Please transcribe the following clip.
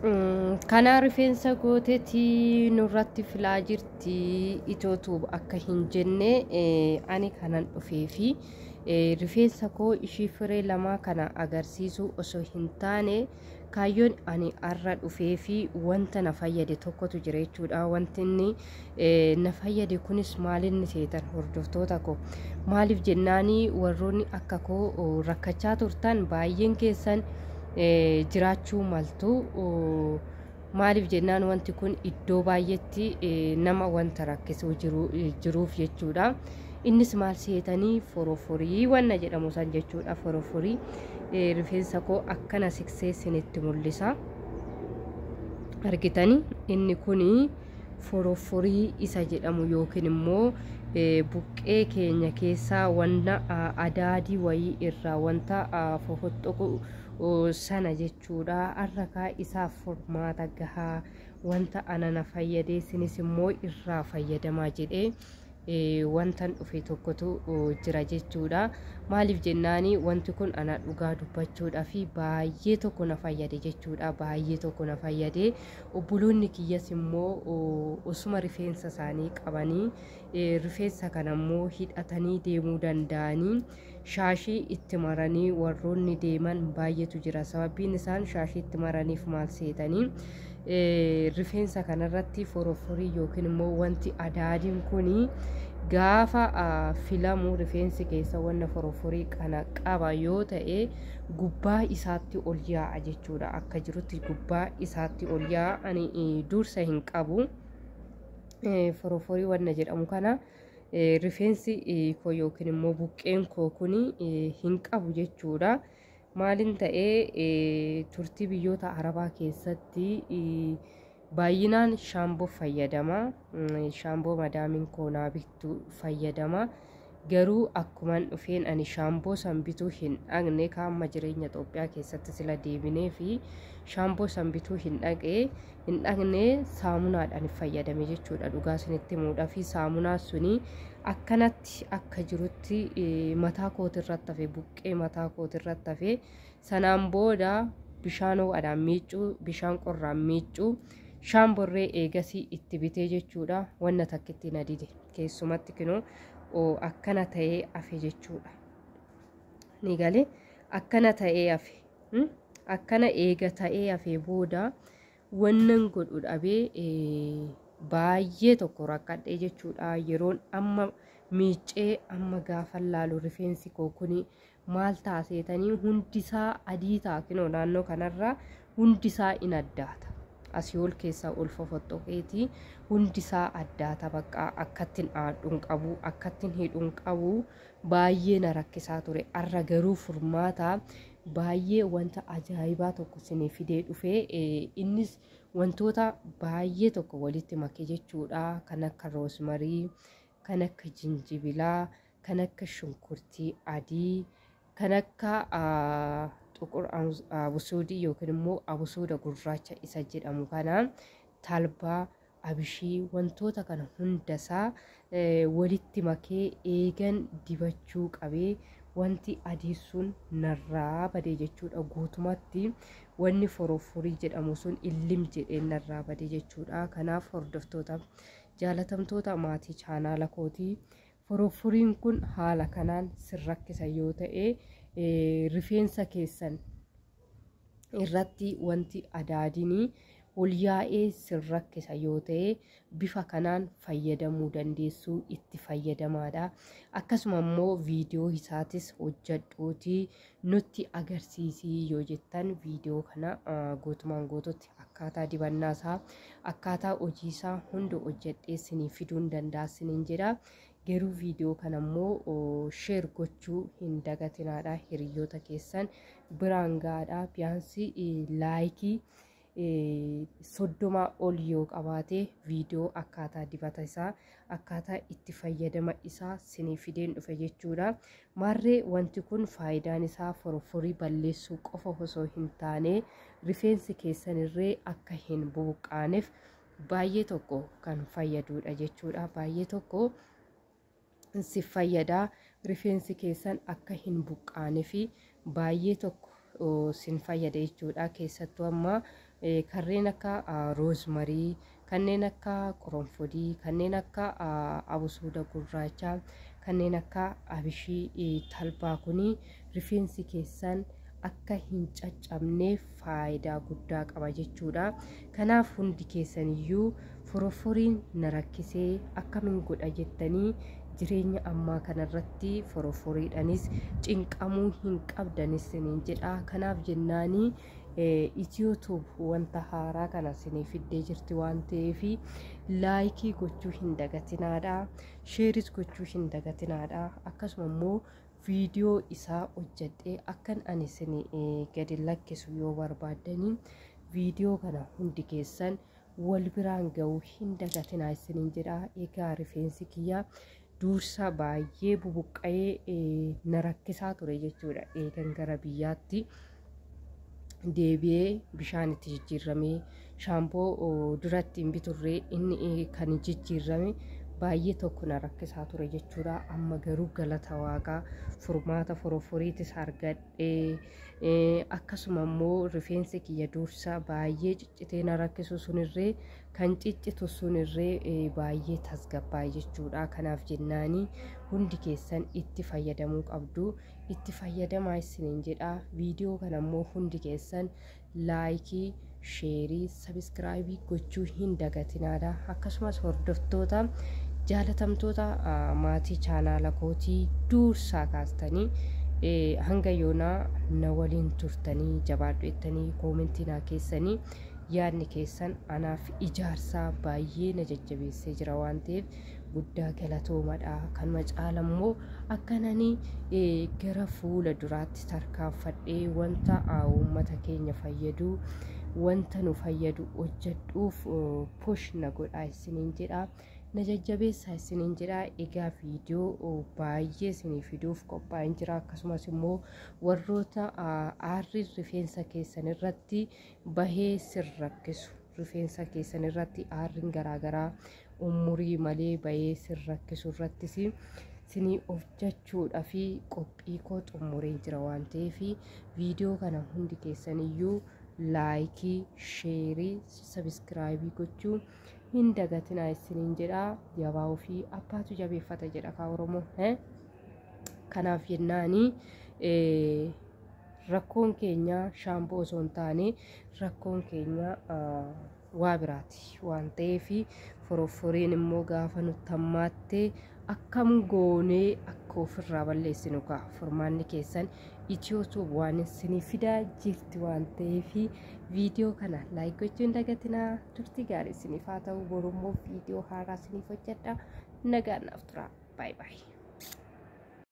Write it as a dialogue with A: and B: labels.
A: Kana rifeensa gooteetii nurratti filaa jirti itootu akka hin jenne ani kanan dhufee fi rifeensa koo ishii firee lamaa kana agarsiisu osoo hin taane kaayyoon ani arra dhufee fi wanta na fayyade tokkotu jira jechuudha. Wanti inni na fayyade kunis maalinni seetan hordoftoota koo maaliif jennaanii warroonni akka koo rakkachaa turtan baay'een keessan jiraachuu maltu. Maaliif jennaan wanti kun iddoo baay'eetti nama wanta rakkisuu jiruuf jechuudha. Innis maal seetanii foroforii wanna jedhamu san jechuudha. Foroforii rifeensa koo akkana siksee sinitti mul'isa argitanii. Inni kuni foroforii isa jedhamu yookiin immoo buqqee keenya keessaa wanna adaadii wayii irraa wanta fofoxoqu sana jechuudha. Arrakaa isaaf furmaata gahaa wanta anana fayyadee sinis immoo irraa fayyadamaa jedhee wantan dhufe tokkotu jira jechuudha. Maaliif jennaanii wanti kun ana dhugaa dubbachuudha fi baay'ee tokko na fayyade jechuudha. Baay'ee tokko na fayyade. Obboloonni kiyyas immoo osuma rifeensa isaanii qabanii rifeensa kana immoo hidhatanii deemuu danda'anii shaashii itti maranii warroonni deeman baay'eetu jira. Sababiin isaan shaashii itti maraniif maal seetanii rifeensa kanarratti foroforii yookiin immoo wanti adaadiin kuni gaafa filamu rifeensi keessa wanna foroforii kana qaba yoo ta'e gubbaa isaatti ol yaa'a jechuudha. Akka jirutti gubbaa isaatti ol yaa'a. Ani dursa hin qabu foroforii wanna jedhamu kana rifeensi koo yookiin immoo buqqeen koo kuni hin qabu jechuudha. Maalin ta'ee turtii biyyoota arabaa keessatti baay'inaan shaamboo fayyadama. Shaamboo madaamiin koonaa bittu fayyadama. Garuu akkuman dhufeen ani shaamboo san bituu hin dhaqne kaamma jireenya Itoophiyaa keessatti sila deebinee fi shaamboo san bituu hin dhaqne saamunaadhaan fayyadame jechuudha. Dhugaa isinitti himuudha fi saamunaa suni akkanatti akka jirutti mataa kootirratti hafe buqqee mataa kootirratti hafe sanaan booda bishaan ho'aadhaan miicuu bishaan qorraan miicuu shaamborree eegasii itti bitee jechuudha. Wanna takkitti na dide keessumatti kinoo akkana ta'ee hafe jechuudha. Ni galee akkana ta'ee hafe akkana eega ta'ee hafe booda wannan godhu dhabee baay'ee tokko rakkadhee jechuudha. Yeroon amma miicee amma gaafa laalu rifeensi koo kuni maal taaseetanii hundisaa adii taakinoo naannoo kanarraa hundisaa in addaata. Asii ol keessaa ol fofoxoqeetii hundisaa addaata. Bakka akkattiin haadhuun qabu akkattiin hidhuun qabu baay'ee na rakkisaa ture. Arra garuu furmaata baay'ee wanta ajaa'ibaa tokko sinii fidee dhufee innis wantoota baay'ee tokko walitti make jechuudha. Kan akka roosmarii, kan akka jinjibilaa, kan akka shunkurtii adii, kan akka xuqur abusuudii yookiin immoo abusuuda gurraacha isa jedhamu kana talbaa abishii wantoota kana hundasaa walitti makee eegan dibachuu qabee wanti adii sun narraa badee jechuudha. Guutumatti wanni foroforii jedhamu sun illim jedhee narraa badee jechuudha. Kanaaf hordoftoota jaalatamtoota maatii chaanaala kootii foroforiin kun haala kanaan sirrakkisa yoo ta'e rifeensa keessan irratti wanti adaadinii ol yaa'ee sirrakkisa yoo ta'e bifa kanaan fayyadamuu dandeessuu itti fayyadamaadha. Akkasuma immoo viidiyoo isaatis hojjadhuutii nutti agarsiisii yoo jettan viidiyoo kana gootumaan goototti akkaataa dibannaasaa akkaataa hojiisaa hunda hojjadhee isinii fiduun danda'a jedha. Garuu viidiyoo kana immoo sheer gochuu hin dagatinaadha. Hiriyoota keessan biraan gaadha. Biyyaansi laayikii 30 ol yoo qabaate viidiyoo akkaataa dibata isaa akkaataa itti fayyadama isaa isinii fideen dhufe jechuudha. Maarree wanti kun faayidaan isaa foroforii balleessuu qofa osoo hin taane rifeensi keessanirree akka hin bubuqqaaneef baay'ee tokko kan fayyadudha jechuudha. Baay'ee tokko si fayyada rifeensi keessan akka hin buqqaane fi baay'ee tokko sin fayyada jechuudha. Keessattuu amma kanneen akka roosmarii, kanneen akka qoronfodii, kanneen akka abusuuda gurraacha, kanneen akka abishii talbaa kuni rifeensi keessan akka hin caccabneef faayidaa guddaa qaba jechuudha. Kanaaf hundi keessaniyyuu foroforiin na rakkisee akkamiin godha jettanii jireenya ammaa kanarratti foroforiidhanis cinqamuu hin qabdanis siniin jedha. Kanaaf jennaanii YouTube wanta haaraa kana sinii fiddee jirti waan ta'eef laayikii gochuu hin dagatinaadha, sheeris gochuu hin dagatinaadha. Akkasuma immoo viidiyoo isaa hojjedhee akkan ani isinii gadi lakkisu yoo barbaaddanii viidiyoo kana hundi keessan wal biraan ga'uu hin dagatinaa isiniin jedha. Egaa rifeensi kiyya dursa baay'ee bubuqqa'ee na rakkisaa ture jechuudha. Eegan gara biyyaatti deebi'ee bishaan itti jijjiirramee shaampoo duratti hin biturree inni kan jijjiirrame baay'ee tokko na rakkisaa ture jechuudha. Amma garuu galata waaqaa furmaata foroforiitis argadhee akkasuma immoo rifeensi kiyya dursa baay'ee ciccitee na rakkisu sunirree kan ciccitu sunirree baay'ee tasgabbaa jechuudha. Kanaaf jennaanii hundi keessan itti fayyadamuu qabdu, itti fayyadamaa isiniin jedha. Viidiyoo kana immoo hundi keessan laayikii, sheerii, sabiskiraayibii gochuu hin dagatinaadha. Akkasumas hordoftoota jaalatamtoota maatii chaanaala kootii dursaa kaastanii hanga yoonaa na waliin turtanii jabaadhu jettanii koomentii naa keessanii yaadni keessan anaaf ijaarsaa baay'ee na jajjabeessee jira waan ta'eef guddaa galatoomadha. Kanuma caala immoo akkananii gara fuula duraatti tarkaanfadhee wanta uummata keenya fayyadu, wanta nu fayyadu hojjedhuuf push na godhaa isiniin jedha. Na jajjabeessaa isiniin jedha. Egaa viidiyoo baay'ee isinii fiduuf qophaa'een jira. Akkasumas immoo warroota aarri rifeensa keessan irratti bahee sin rakkisu, rifeensa keessan irratti aarriin garaagaraa umurii malee bahee sin rakkisu irrattis sinii hojjechuudhaa fi qophii koo xumuree jira waan ta'eef viidiyoo kana hundi keessaniyyuu laayikii, sheerii, sabiskiraayibii gochuu hin dagatinaa isiniin jedha. Jabaa ofii abbaatu jabeeffata jedha kaa Oromoo. Kanaaf jennaanii rakkoon keenya shaampoo osoo hin taane rakkoon keenya waa biraati waan ta'eef foroforiin immoo gaafa nutti hammaattee akkam goonee akka ofirraa balleessinu kaa furmaanni keessan YouTube waan isinii fidaa jirti waan ta'eef viidiyoo kana laayik gochuu hin dagatinaa. Turtii gaarii isiniif haa ta'u. Boru immoo viidiyoo haaraa isiniif hojjedha. Nagaan naaf tura. Baay baay.